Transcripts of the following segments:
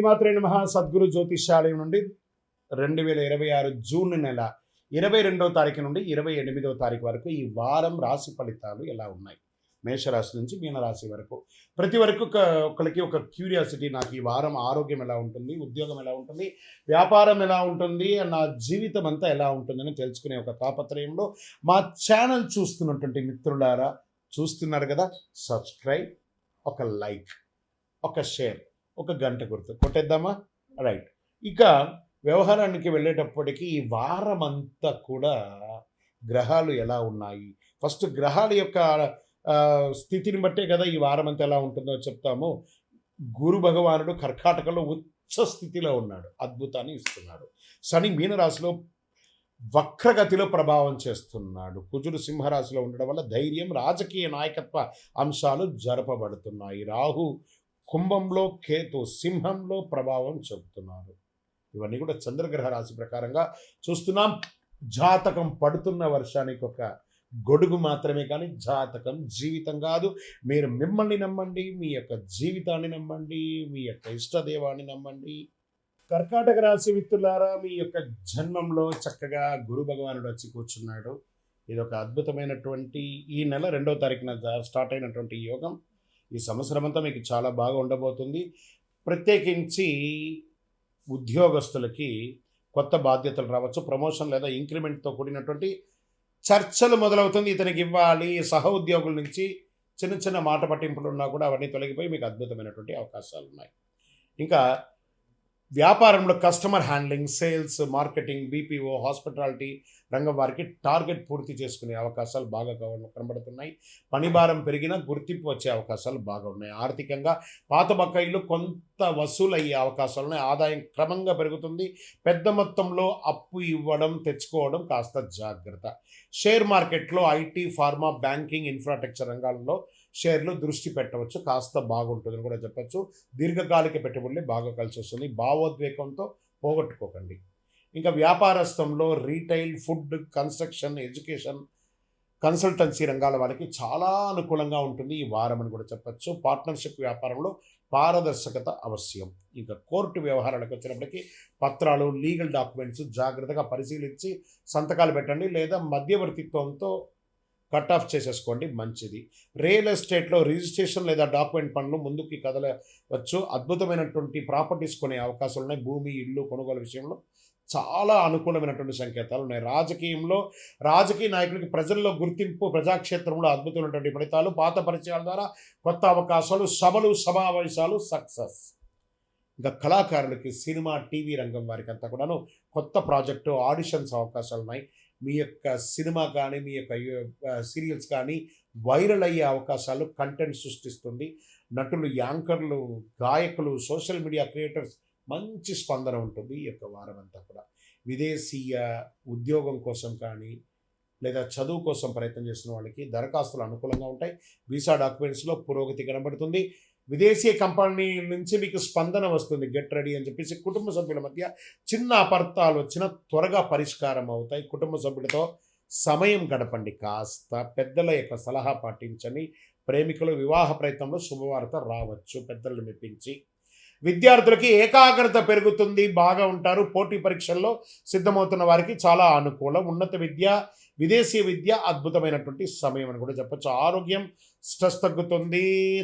శ్రీమాత్రే నమః. సద్గురు జ్యోతిష్యాలయం నుండి 2026 జూన్ నెల 22వ తారీఖు నుండి 28వ తారీఖు వరకు ఈ వారం రాశి ఫలితాలు ఎలా ఉన్నాయి, మేషరాశి నుంచి మీనరాశి వరకు. ప్రతి వరకు ఒకరికి ఒక క్యూరియాసిటీ, నాకు ఈ వారం ఆరోగ్యం ఎలా ఉంటుంది, ఉద్యోగం ఎలా ఉంటుంది, వ్యాపారం ఎలా ఉంటుంది, నా జీవితం అంతా ఎలా ఉంటుందని తెలుసుకునే ఒక తాపత్రయంలో మా ఛానల్ చూస్తున్నటువంటి మిత్రులారా, చూస్తున్నారు కదా, సబ్స్క్రైబ్, ఒక లైక్, ఒక షేర్, ఒక గంట గుర్తు కొట్టేద్దామా? రైట్. ఇక వ్యవహారానికి వెళ్ళేటప్పటికీ ఈ వారం అంతా కూడా గ్రహాలు ఎలా ఉన్నాయి, ఫస్ట్ గ్రహాల యొక్క స్థితిని బట్టే కదా ఈ వారం అంతా ఎలా ఉంటుందో చెప్తాము. గురు భగవానుడు కర్కాటకలో ఉచ్చ స్థితిలో ఉన్నాడు, అద్భుతాన్ని ఇస్తున్నాడు. శని మీనరాశిలో వక్రగతిలో ప్రభావం చేస్తున్నాడు. కుజుడు సింహరాశిలో ఉండడం వల్ల ధైర్యం, రాజకీయ నాయకత్వ అంశాలు జరపబడుతున్నాయి. రాహు కుంభంలో, కేతు సింహంలో ప్రభావం చెబుతున్నారు. ఇవన్నీ కూడా చంద్రగ్రహ రాశి ప్రకారంగా చూస్తున్నాం. జాతకం పడుతున్న వర్షానికి ఒక గొడుగు మాత్రమే, కానీ జాతకం జీవితం కాదు. మీరు మిమ్మల్ని నమ్మండి, మీ యొక్క జీవితాన్ని నమ్మండి, మీ యొక్క ఇష్టదేవాన్ని నమ్మండి. కర్కాటక రాశి మిత్రులారా, మీ యొక్క జన్మంలో చక్కగా గురు భగవానుడు వచ్చి కూర్చున్నాడు. ఇది ఒక అద్భుతమైనటువంటి ఈ నెల 2వ తారీఖున స్టార్ట్ అయినటువంటి యోగం. ఈ సంవత్సరం అంతా మీకు చాలా బాగా ఉండబోతుంది. ప్రత్యేకించి ఉద్యోగస్తులకి కొత్త బాధ్యతలు రావచ్చు, ప్రమోషన్ లేదా ఇంక్రిమెంట్తో కూడినటువంటి చర్చలు మొదలవుతుంది. ఇతనికి ఇవ్వాలి, సహ ఉద్యోగుల నుంచి చిన్న చిన్న మాట పట్టింపులు ఉన్నా కూడా అవన్నీ తొలగిపోయి మీకు అద్భుతమైనటువంటి అవకాశాలు ఉన్నాయి. ఇంకా వ్యాపారంలో customer handling, sales, marketing, BPO, hospitality రంగం వారికి టార్గెట్ పూర్తి చేసుకునే అవకాశాలు బాగా కనబడుతున్నాయి. పని భారం పెరిగినా గుర్తింపు వచ్చే అవకాశాలు బాగా ఉన్నాయి. ఆర్థికంగా పాత బకాయిలు కొంత వసూలు అయ్యే అవకాశాలు ఉన్నాయి. ఆదాయం క్రమంగా పెరుగుతుంది. పెద్ద మొత్తంలో అప్పు ఇవ్వడం, తెచ్చుకోవడం కాస్త జాగ్రత్త. షేర్ మార్కెట్లో ఐటీ, ఫార్మా, బ్యాంకింగ్, ఇన్ఫ్రాస్ట్రక్చర్ రంగాల్లో షేర్లు దృష్టి పెట్టవచ్చు, కాస్త బాగుంటుందని కూడా చెప్పచ్చు. దీర్ఘకాలిక పెట్టుబడులే బాగా కలిసి వస్తుంది. భావోద్వేగంతో పోగొట్టుకోకండి. ఇంకా వ్యాపారస్థంలో retail, food, construction, education, consultancy రంగాల వాళ్ళకి చాలా అనుకూలంగా ఉంటుంది ఈ వారం అని కూడా చెప్పచ్చు. పార్ట్నర్షిప్ వ్యాపారంలో పారదర్శకత అవశ్యం. ఇంకా కోర్టు వ్యవహారాలకు వచ్చినప్పటికీ పత్రాలు, లీగల్ డాక్యుమెంట్స్ జాగ్రత్తగా పరిశీలించి సంతకాలు పెట్టండి, లేదా మధ్యవర్తిత్వంతో కట్ ఆఫ్ చేసేసుకోండి, మంచిది. రియల్ ఎస్టేట్లో రిజిస్ట్రేషన్ లేదా డాక్యుమెంట్ పనులు ముందుకి కదలవచ్చు. అద్భుతమైనటువంటి ప్రాపర్టీస్ కొనే అవకాశాలు ఉన్నాయి. భూమి, ఇల్లు కొనుగోలు విషయంలో చాలా అనుకూలమైనటువంటి సంకేతాలు ఉన్నాయి. రాజకీయంలో రాజకీయ నాయకులకి ప్రజల్లో గుర్తింపు, ప్రజాక్షేత్రంలో అద్భుతమైనటువంటి ఫలితాలు, పాత పరిచయాల ద్వారా కొత్త అవకాశాలు, సభలు, సమావేశాలు సక్సెస్. ఇంకా కళాకారులకి సినిమా, టీవీ రంగం వారికి అంతా కూడాను కొత్త ప్రాజెక్టు, ఆడిషన్స్ అవకాశాలు ఉన్నాయి. మీ యొక్క సినిమా కానీ, మీ యొక్క సీరియల్స్ కానీ వైరల్ అయ్యే అవకాశాలు కంటెంట్ సృష్టిస్తుంది. నటులు, యాంకర్లు, గాయకులు, సోషల్ మీడియా క్రియేటర్స్ మంచి స్పందన ఉంటుంది ఈ యొక్క వారం అంతా కూడా. విదేశీయ ఉద్యోగం కోసం కానీ లేదా చదువు కోసం ప్రయత్నం చేస్తున్న వాళ్ళకి దరఖాస్తులు అనుకూలంగా ఉంటాయి. వీసా డాక్యుమెంట్స్లో పురోగతి కనబడుతుంది. విదేశీ కంపెనీ నుంచి మీకు స్పందన వస్తుంది. గెట్ రెడీ అని చెప్పేసి కుటుంబ సభ్యుల మధ్య చిన్న అపార్థాలు వచ్చినా త్వరగా పరిష్కారం అవుతాయి. కుటుంబ సభ్యులతో సమయం గడపండి, కాస్త పెద్దల యొక్క సలహా పాటించండి. ప్రేమికులు వివాహ ప్రయత్నంలో శుభవార్త రావచ్చు పెద్దలను మెప్పించి. విద్యార్థులకి ఏకాగ్రత పెరుగుతుంది, బాగా ఉంటారు. పోటీ పరీక్షల్లో సిద్ధమవుతున్న వారికి చాలా అనుకూలం. ఉన్నత విద్య, విదేశీ విద్య అద్భుతమైనటువంటి సమయం అని కూడా చెప్పచ్చు. ఆరోగ్యం, స్ట్రెస్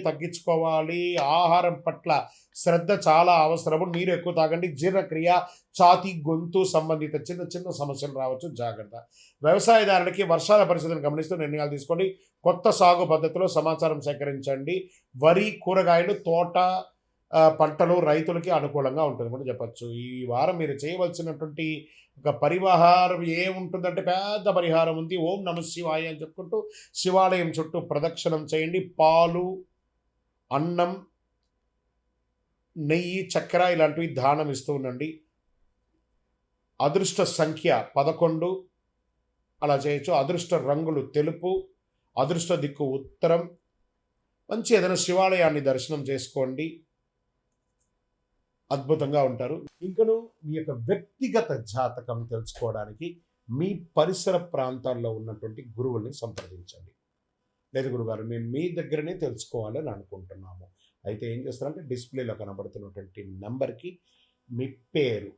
తగ్గించుకోవాలి. ఆహారం పట్ల శ్రద్ధ చాలా అవసరము. నీరు ఎక్కువ తాగండి. జీర్ణక్రియ, ఛాతీ, గొంతు సంబంధిత చిన్న చిన్న సమస్యలు రావచ్చు, జాగ్రత్త. వ్యవసాయదారులకి వర్షాల పరిస్థితిని గమనిస్తూ నిర్ణయాలు తీసుకోండి. కొత్త సాగు పద్ధతిలో సమాచారం సేకరించండి. వరి, కూరగాయలు, తోట పంటలు రైతులకి అనుకూలంగా ఉంటుంది కూడా చెప్పచ్చు. ఈ వారం మీరు చేయవలసినటువంటి ఒక పరిహారం ఏముంటుందంటే, పెద్ద పరిహారం ఉంది. ఓం నమ శివాయ అని చెప్పుకుంటూ శివాలయం చుట్టూ ప్రదక్షిణం చేయండి. పాలు, అన్నం, నెయ్యి, చక్కెర ఇలాంటివి దానం ఇస్తూ ఉండండి. అదృష్ట సంఖ్య 11 అలా చేయొచ్చు. అదృష్ట రంగులు తెలుపు, అదృష్ట దిక్కు ఉత్తరం. మంచి ఏదైనా శివాలయాన్ని దర్శనం చేసుకోండి, అద్భుతంగా ఉంటారు. ఇంకను మీ యొక్క వ్యక్తిగత జాతకం తెలుసుకోవడానికి మీ పరిసర ప్రాంతాల్లో ఉన్నటువంటి గురువుల్ని సంప్రదించండి. లేదు గురుగారు, మేము మీ దగ్గరనే తెలుసుకోవాలని అనుకుంటున్నాము, అయితే ఏం చేస్తారంటే డిస్‌ప్లేలో కనబడుతున్నటువంటి నంబర్‌కి మీ పేరు,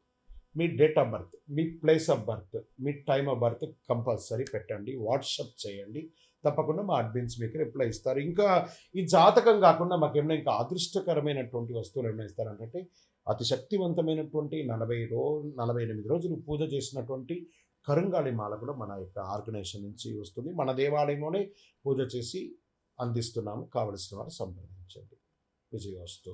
మీ డేట్ ఆఫ్ బర్త్, మీ ప్లేస్ ఆఫ్ బర్త్, మీ టైమ్ ఆఫ్ బర్త్ కంపల్సరీ పెట్టండి. వాట్సాప్ చేయండి. తప్పకుండా మా అడ్మిన్స్ మీకు రిప్లై ఇస్తారు. ఇంకా ఈ జాతకం కాకుండా మాకేమైనా ఇంకా అదృష్టకరమైనటువంటి వస్తువులు ఏమైనా ఇస్తారంటే అతి శక్తివంతమైనటువంటి 48 రోజులు పూజ చేసినటువంటి కరుంగాళి మాల కూడా మన యొక్క ఆర్గనైజేషన్ నుంచి వస్తుంది. మన దేవాలయంలోనే పూజ చేసి అందిస్తున్నాము. కావలసిన వారు సంప్రదించండి. విజయోస్తు.